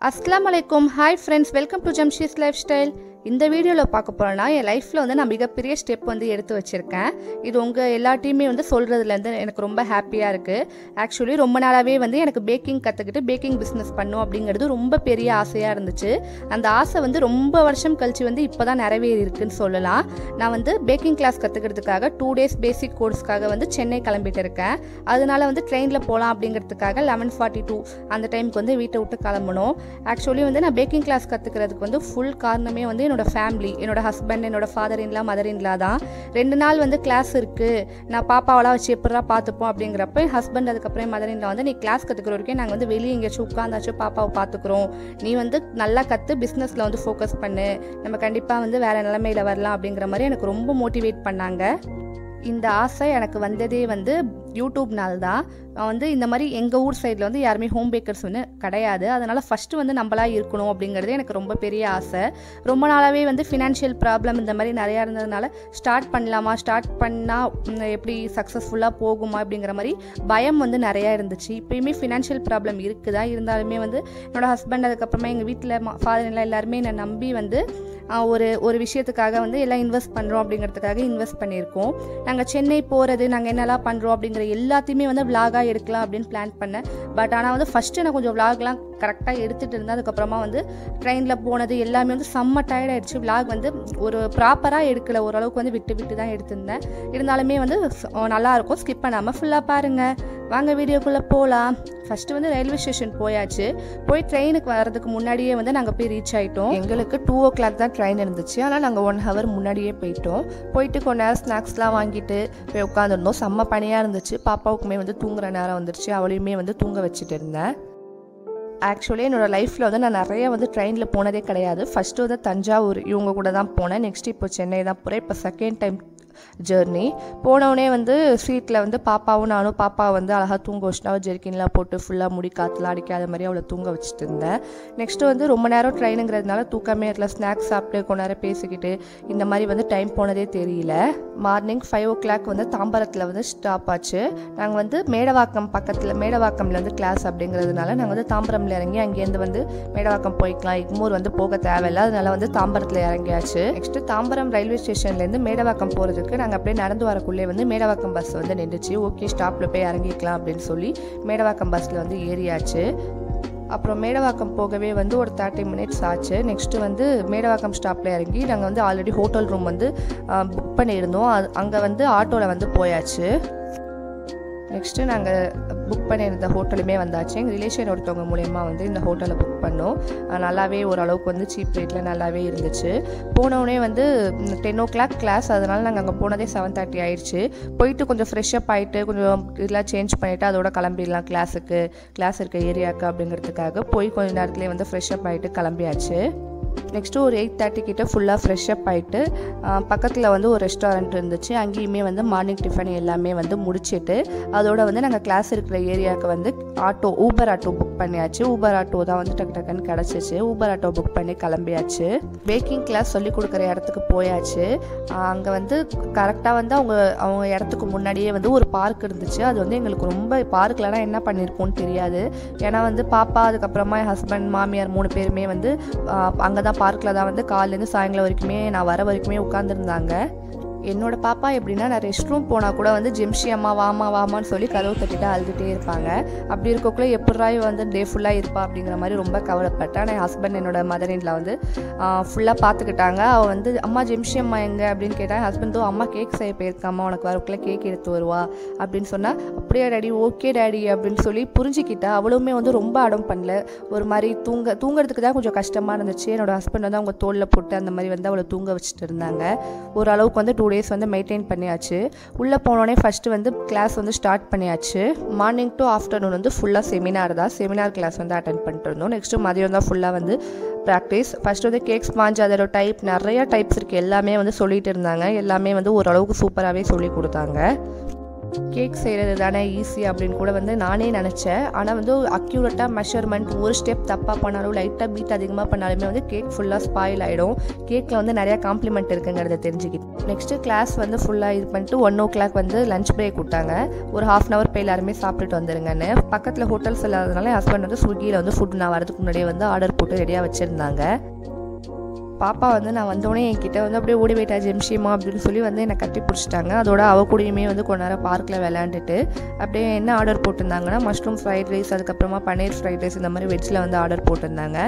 அஸ்ஸலாமு அலைக்கும். Hi friends, welcome to Jamshi's lifestyle. இந்த வீடியோவில் பார்க்க போகிறோன்னா என் லைஃப்பில் நான் மிகப்பெரிய ஸ்டெப் எடுத்து வச்சுருக்கேன். இது உங்கள் எல்லாத்தையுமே சொல்கிறதுலேருந்து எனக்கு ரொம்ப ஹாப்பியாக இருக்குது. ஆக்சுவலி ரொம்ப நாளாகவே எனக்கு பேக்கிங் கற்றுக்கிட்டு பேக்கிங் பிஸ்னஸ் பண்ணும் அப்படிங்கிறது ரொம்ப பெரிய ஆசையாக இருந்துச்சு. அந்த ஆசை ரொம்ப வருஷம் கழிச்சு இப்போ தான் நிறைவேறி இருக்குன்னு சொல்லலாம். நான் பேக்கிங் கிளாஸ் கற்றுக்கிறதுக்காக 2 days பேசிக் கோர்ஸ்க்காக சென்னை கிளம்பிட்டு இருக்கேன். அதனால ட்ரெயினில் போகலாம் அப்படிங்கிறதுக்காக 11:42 அந்த டைமுக்கு வீட்டை விட்டு கிளம்பணும். ஆக்சுவலி நான் பேக்கிங் கிளாஸ் கற்றுக்கிறதுக்கு ஃபுல் காரணமே என்னோட ஃபேமிலி, என்னோட ஹஸ்பண்ட், என்னோட ஃபாதர் இன்லா, மதர் இன்லா தான். 2 நாள் கிளாஸ் இருக்குது, நான் பாப்பாவெல்லாம் வச்சு எப்படா பார்த்துப்போம் அப்படிங்கிறப்ப என் ஹஸ்பண்ட் அதுக்கப்புறம் மதர் இன்லா நீ கிளாஸ் கற்றுக்கிற வரைக்கும் நாங்கள் வெளியே எங்கேயாச்சும் உட்காந்தாச்சும் பாப்பாவை பார்த்துக்குறோம், நீ நல்லா கற்று பிஸ்னஸில் ஃபோக்கஸ் பண்ணு, நம்ம கண்டிப்பாக வேறு நிலைமையில் வரலாம் அப்படிங்கிற மாதிரி எனக்கு ரொம்ப மோட்டிவேட் பண்ணாங்க. இந்த ஆசை எனக்கு வந்ததே யூடியூப்னால தான். இந்த மாதிரி எங்கள் ஊர் சைடில் யாருமே ஹோம் பேக்கர்ஸ் கிடையாது. அதனால் ஃபஸ்ட்டு நம்மளாக இருக்கணும் அப்படிங்கிறது எனக்கு ரொம்ப பெரிய ஆசை. ரொம்ப நாளாகவே ஃபினான்ஷியல் ப்ராப்ளம் இந்த மாதிரி நிறையா இருந்ததுனால ஸ்டார்ட் பண்ணலாமா, ஸ்டார்ட் பண்ணால் எப்படி சக்ஸஸ்ஃபுல்லாக போகுமா அப்படிங்கிற மாதிரி பயம் நிறையா இருந்துச்சு. இப்போயுமே ஃபினான்ஷியல் ப்ராப்ளம் இருக்குதா, இருந்தாலுமே என்னோடய ஹஸ்பண்ட் அதுக்கப்புறமா எங்கள் வீட்டில் ஃபாதர் எல்லாம் எல்லாருமே என்னை நம்பி ஒரு விஷயத்துக்காக எல்லாம் இன்வெஸ்ட் பண்ணுறோம் அப்படிங்கிறதுக்காக இன்வெஸ்ட் பண்ணியிருக்கோம். நாங்கள் சென்னை போகிறது, நாங்கள் என்னெல்லாம் பண்ணுறோம் அப்படிங்கிற எல்லாத்தையுமே விலாகாக எடுக்கலாம் அப்படின்னு பிளான் பண்ணேன். பட் ஆனால் ஃபஸ்ட்டு நான் கொஞ்சம் விலாக்லாம் கரெக்டாக எடுத்துகிட்டு இருந்தேன். அதுக்கப்புறமா ட்ரெயினில் போனது எல்லாமே செம்ம டயர்ட் ஆகிடுச்சு. விலாக் ஒரு ப்ராப்பராக எடுக்கலை, ஓரளவுக்கு விட்டு தான் எடுத்திருந்தேன். இருந்தாலுமே நல்லாயிருக்கும், ஸ்கிப் பண்ணாமல் ஃபுல்லாக பாருங்கள். வாங்க வீடியோக்குள்ளே போகலாம். ஃபஸ்ட்டு ரயில்வே ஸ்டேஷன் போயாச்சு. போய் ட்ரெயினுக்கு வர்றதுக்கு முன்னாடியே நாங்கள் போய் ரீச் ஆகிட்டோம். எங்களுக்கு 2 o'clock தான் ட்ரெயின் இருந்துச்சு. ஆனால் நாங்கள் 1 hour முன்னாடியே போயிட்டு கொஞ்ச நேரம் ஸ்நாக்ஸ்லாம் வாங்கிட்டு போய் உட்காந்துருந்தோம். செம்ம பனியாக இருந்துச்சு. பாப்பாவுக்குமே தூங்குற நேரம் வந்துருச்சு. அவளையுமே தூங்க வச்சுட்டு இருந்தேன். ஆக்சுவலி என்னோடய லைஃப்பில் நான் நிறைய ட்ரெயினில் போனதே கிடையாது. ஃபஸ்ட்டு தஞ்சாவூர் இவங்க கூட தான் போனேன். நெக்ஸ்ட் இப்போ சென்னை தான் போகிறேன். இப்போ செகண்ட் டைம் ஜேர்னி. போனவுடனே சீட்டில் பாப்பாவும் நானும் பாப்பாவை அழகாக தூங்க வச்சுட்டு அவள் ஜெர்கின்லாம் போட்டு ஃபுல்லாக முடி காற்றுலாம் அடிக்காத மாதிரி அவளை தூங்க வச்சுட்டு இருந்தேன். நெக்ஸ்ட்டு ரொம்ப நேரம் ட்ரெயினுங்கிறதுனால தூக்கமே இடத்துல ஸ்நாக்ஸ் சாப்பிட்டு கொஞ்ச நேரம் பேசிக்கிட்டு இந்த மாதிரி டைம் போனதே தெரியல. மார்னிங் 5 o'clock தாம்பரத்தில் ஸ்டாப் ஆச்சு. நாங்கள் மேடவாக்கம் பக்கத்தில், மேடவாக்கம்ல கிளாஸ் அப்படிங்கிறதுனால நாங்கள் தாம்பரமில் இறங்கி அங்கேருந்து மேடவாக்கம் போய்க்கலாம். எக்மூர் போக தேவையில்லை, அதனால தாம்பரத்தில் இறங்கியாச்சு. நெக்ஸ்ட்டு தாம்பரம் ரயில்வே ஸ்டேஷன்லேருந்து மேடவாக்கம் போகிறதுக்கு நாங்கள் அப்படியே நடந்து வரக்குள்ளே மேடவாக்கம் பஸ் நின்றுச்சு. ஓகே, ஸ்டாப்பில் போய் இறங்கிக்கலாம் அப்படின்னு சொல்லி மேடவாக்கம் பஸ்ஸில் ஏறியாச்சு. அப்புறம் மேடவாக்கம் போகவே ஒரு 30 minutes ஆச்சு. நெக்ஸ்ட்டு மேடவாக்கம் ஸ்டாப்பில் இறங்கி நாங்கள் ஆல்ரெடி ஹோட்டல் ரூம் புக் பண்ணியிருந்தோம். அங்கே ஆட்டோவில் போயாச்சு. நெக்ஸ்ட்டு நாங்கள் புக் பண்ணியிருந்த ஹோட்டலுமே வந்தாச்சு. எங்கள் ரிலேஷன் ஒருத்தவங்க மூலயமா இந்த ஹோட்டலை புக் பண்ணோம். நல்லாவே ஓரளவுக்கு சீப் ரேட்டில் நல்லாவே இருந்துச்சு. போனவுடனே 10 o'clock கிளாஸ், அதனால் நாங்கள் அங்கே போனதே 7:30 ஆயிடுச்சு. போயிட்டு கொஞ்சம் ஃப்ரெஷ்அப் ஆகிட்டு கொஞ்சம் இதெல்லாம் சேஞ்ச் பண்ணிவிட்டு அதோட கிளம்பிடலாம் கிளாஸ் இருக்க ஏரியாவுக்கு அப்படிங்கிறதுக்காக போய் கொஞ்சம் நேரத்துலேயே ஃப்ரெஷ்அப் ஆகிட்டு கிளம்பியாச்சு. நெக்ஸ்ட்டு ஒரு 8:30 கிட்ட ஃபுல்லாக ஃப்ரெஷ்அப் ஆகிட்டு பக்கத்தில் ஒரு ரெஸ்டாரண்ட் இருந்துச்சு. அங்கேயுமே மார்னிங் டிஃபன் எல்லாமே முடிச்சுட்டு அதோட நாங்கள் கிளாஸ் இருக்கிற ஏரியாவுக்கு ஊபர் ஆட்டோ புக் பண்ணியாச்சு. ஊபர் ஆட்டோ தான் டக்கு டக்குன்னு கிடச்சிச்சு. ஊபர் ஆட்டோ புக் பண்ணி கிளம்பியாச்சு. பேக்கிங் கிளாஸ் சொல்லிக் கொடுக்குற இடத்துக்கு போயாச்சு. அங்கே கரெக்டாக அவங்க இடத்துக்கு முன்னாடியே ஒரு பார்க் இருந்துச்சு. அது எங்களுக்கு ரொம்ப பார்க்கில்னா என்ன பண்ணியிருக்கோன்னு தெரியாது. ஏன்னா பாப்பா அதுக்கப்புறமா என் ஹஸ்பண்ட், மாமியார் 3 பேருமே அங்கே தான் பார்க்கில் தான் காலையிலேருந்து சாயங்காலம் வரைக்குமே நான் வர வரைக்குமே உட்காந்துருந்தாங்க. என்னோட பாப்பா எப்படின்னா, நான் ரெஸ்ட் ரூம் போனால் கூட ஜெம்ஷி அம்மா வாமான்னு சொல்லி கதவு தட்டிட்டு அழுதுகிட்டே இருப்பாங்க. அப்படி இருக்கக்குள்ளே எப்படாய் டே ஃபுல்லாக இருப்பா அப்படிங்கிற மாதிரி ரொம்ப கவலைப்பட்டேன். ஆனால் என் ஹஸ்பண்ட், என்னோட மதர் இன்லா ஃபுல்லாக பார்த்துக்கிட்டாங்க. அவள் அம்மா ஜெம்ஷி அம்மா எங்கே அப்படின்னு கேட்டால் ஹஸ்பண்ட் அம்மா கேக் செய்ய போயிருக்காம்மா, உனக்கு வரக்குள்ளே கேக் எடுத்து வருவா அப்படின்னு சொன்னால், அப்படியே டேடி, ஓகே டேடி அப்படின்னு சொல்லி புரிஞ்சுக்கிட்டா. அவளுமே ரொம்ப அடம் பண்ணல. ஒரு மாதிரி தூங்குறதுக்கு தான் கொஞ்சம் கஷ்டமாக இருந்துச்சு. என்னோட ஹஸ்பண்ட் அவங்க தோளில் போட்டு அந்த மாதிரி அவளை தூங்க வச்சுட்டு இருந்தாங்க. ஓரளவுக்கு 2 days மெயின்டைன் பண்ணியாச்சு. உள்ளே போனோடனே ஃபஸ்ட்டு கிளாஸ் ஸ்டார்ட் பண்ணியாச்சு. மார்னிங் டு ஆஃப்டர்நூன் ஃபுல்லாக செமினார் தான். செமினார் கிளாஸ் அட்டென்ட் பண்ணிட்டு இருந்தோம். நெக்ஸ்ட்டு மதியம் தான் ஃபுல்லாக ப்ராக்டிஸ். ஃபஸ்ட்டு கேக் ஸ்பாஞ்ச், அதோட டைப் நிறையா டைப்ஸ் இருக்குது, எல்லாமே சொல்லிகிட்டு இருந்தாங்க. எல்லாமே ஓரளவுக்கு சூப்பராகவே சொல்லி கொடுத்தாங்க. கேக் செய்கிறது தானே ஈஸி அப்படின்னு கூட வந்து நானே நினச்சேன். ஆனால் வந்து அக்யூரேட்டாக மெஷர்மெண்ட் ஒரு ஸ்டெப் தப்பாக பண்ணாலும் லைட்டாக பீட் அதிகமாக பண்ணாலுமே வந்து கேக் ஃபுல்லாக ஸ்பாயில் ஆகிடும். கேக்கில் வந்து நிறையா காம்ப்ளிமெண்ட் இருக்குங்கிறத தெரிஞ்சுக்கிட்டு நெக்ஸ்ட்டு கிளாஸ் வந்து ஃபுல்லாக இது பண்ணிட்டு 1 o'clock வந்து லஞ்ச் பிரேக் விட்டாங்க. ஒரு 1/2 hour போய் எல்லாருமே சாப்பிட்டுட்டு வந்துருங்கன்னு. பக்கத்தில் ஹோட்டல்ஸ் இல்லாததுனால என் ஹஸ்பண்ட் வந்து ஸ்விக்கியில் வந்து ஃபுட் நான் வரதுக்கு முன்னாடியே வந்து ஆர்டர் போட்டு ரெடியாக வச்சுருந்தாங்க. பாப்பா வந்து நான் வந்தோடனே என்கிட்ட வந்து அப்படியே ஓடி போயிட்டா ஜெம்ஷிமா அப்படின்னு சொல்லி வந்து என்னை கட்டி பிடிச்சிட்டாங்க. அதோட அவ கூடயுமே வந்து கொஞ்ச நேரம் பார்க்கில் விளையாண்டுட்டு அப்படியே என்ன ஆர்டர் போட்டிருந்தாங்கன்னா மஷ்ரூம் ஃப்ரைட் ரைஸ், அதுக்கப்புறமா பன்னீர் ஃப்ரைட் ரைஸ், இந்த மாதிரி வெஜ்ஜில் வந்து ஆர்டர் போட்டிருந்தாங்க.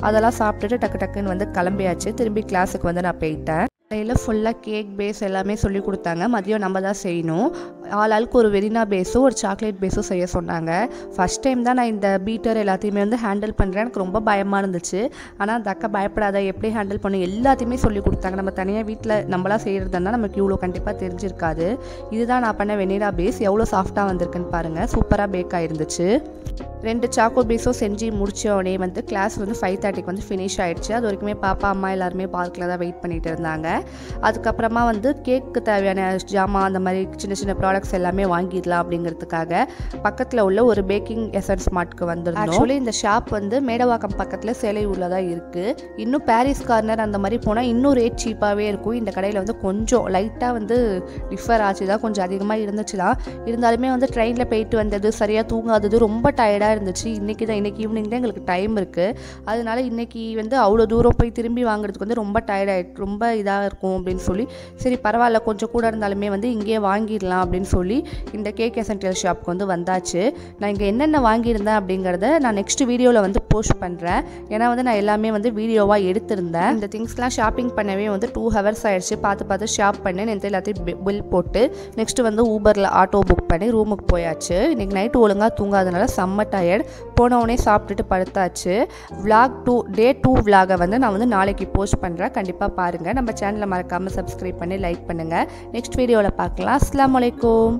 அதெல்லாம் சாப்பிட்டுட்டு டக்கு டக்குன்னு வந்து கிளம்பியாச்சு. திரும்பி கிளாஸுக்கு வந்து நான் போயிட்டேன். காலையில் ஃபுல்லாக கேக் பேஸ் எல்லாமே சொல்லி கொடுத்தாங்க. மதியம் நம்ம தான் செய்யணும். ஆளுக்கு ஒரு வெரினா பேஸும் ஒரு சாக்லேட் பேஸும் செய்ய சொன்னாங்க. ஃபஸ்ட் டைம் தான் நான் இந்த பீட்டர் எல்லாத்தையுமே வந்து ஹேண்டில் பண்ணுறேன். எனக்கு ரொம்ப பயமாக இருந்துச்சு. ஆனால் அந்த அக்கா பயப்படாத, எப்படி ஹேண்டில் பண்ணணும் எல்லாத்தையுமே சொல்லி கொடுத்தாங்க. நம்ம தனியாக வீட்டில் நம்மளாம் செய்கிறதுனா நமக்கு இவ்வளோ கண்டிப்பாக தெரிஞ்சிருக்காது. இதுதான் நான் பண்ண வெனிலா பேஸ். எவ்வளோ சாஃப்டாக வந்திருக்குன்னு பாருங்கள். சூப்பராக பேக் ஆயிருந்துச்சு. 2 சாக்கோ பீஸும் செஞ்சு முடித்தோடனே வந்து கிளாஸ் வந்து 5:30 வந்து ஃபினிஷ் ஆகிடுச்சு. அது வரைக்குமே பாப்பா அம்மா எல்லாருமே பார்க்கில் தான் வெயிட் பண்ணிட்டு இருந்தாங்க. அதுக்கப்புறமா வந்து கேக்கு தேவையான ஜாமான் அந்த மாதிரி சின்ன சின்ன ப்ராடக்ட்ஸ் எல்லாமே வாங்கிடலாம் அப்படிங்கிறதுக்காக பக்கத்தில் உள்ள ஒரு பேக்கிங் எசன்ஸ் மார்ட்க்கு வந்துருந்தோம். ஆக்சுவலி இந்த ஷாப் வந்து மேடவாக்கம் பக்கத்தில் சேலை உள்ளதாக இருக்குது. இன்னும் பாரிஸ் கார்னர் அந்த மாதிரி போனால் இன்னும் ரேட் சீப்பாகவே இருக்கும். இந்த கடையில் வந்து கொஞ்சம் லைட்டாக வந்து டிஃபர் ஆச்சு தான், கொஞ்சம் அதிகமாக இருந்துச்சு தான். இருந்தாலுமே வந்து ட்ரெயினில் போயிட்டு வந்தது, சரியாக தூங்காதது, ரொம்ப டயர்டாக இருந்துச்சு. இன்றைக்கி ஈவினிங் தான் எங்களுக்கு டைம் இருக்குது. அதனால இன்றைக்கி வந்து அவ்வளோ தூரம் போய் திரும்பி வாங்குறதுக்கு வந்து ரொம்ப டயர்டாகிட்டு ரொம்ப இதாக இருக்கும் அப்படின்னு சொல்லி சரி பரவாயில்ல கொஞ்சம் கூட இருந்தாலுமே வந்து இங்கேயே வாங்கிடலாம் அப்படின்னு சொல்லி இந்த கேக் எசென்ஷியல் ஷாப்க்கு வந்து வந்தாச்சு. நான் இங்கே என்னென்ன வாங்கியிருந்தேன் அப்படிங்கிறத நான் நெக்ஸ்ட் வீடியோவில் வந்து போஸ்ட் பண்ணுறேன். ஏன்னா வந்து நான் எல்லாமே வந்து வீடியோவாக எடுத்திருந்தேன். இந்த திங்ஸ்லாம் ஷாப்பிங் பண்ணவே வந்து 2 hours ஆயிடுச்சு. பார்த்து ஷாப் பண்ணி நேற்று எல்லாத்தையும் பில் போட்டு நெக்ஸ்ட்டு வந்து ஊபரில் ஆட்டோ புக் பண்ணி ரூமுக்கு போயாச்சு. இன்றைக்கி நைட்டு ஒழுங்காக தூங்காதனால செம்ம டயர்ட். போனவுடனே சாப்பிட்டுட்டு படுத்தாச்சு. டே 2 vlog வந்து நான் வந்து நாளைக்கு போஸ்ட் பண்ணுறேன். கண்டிப்பாக பாருங்கள். நம்ம சேனலை மறக்காமல் சப்ஸ்கிரைப் பண்ணி லைக் பண்ணுங்கள். நெக்ஸ்ட் வீடியோவில் பார்க்கலாம். அஸ்ஸலாமு அலைக்கும்.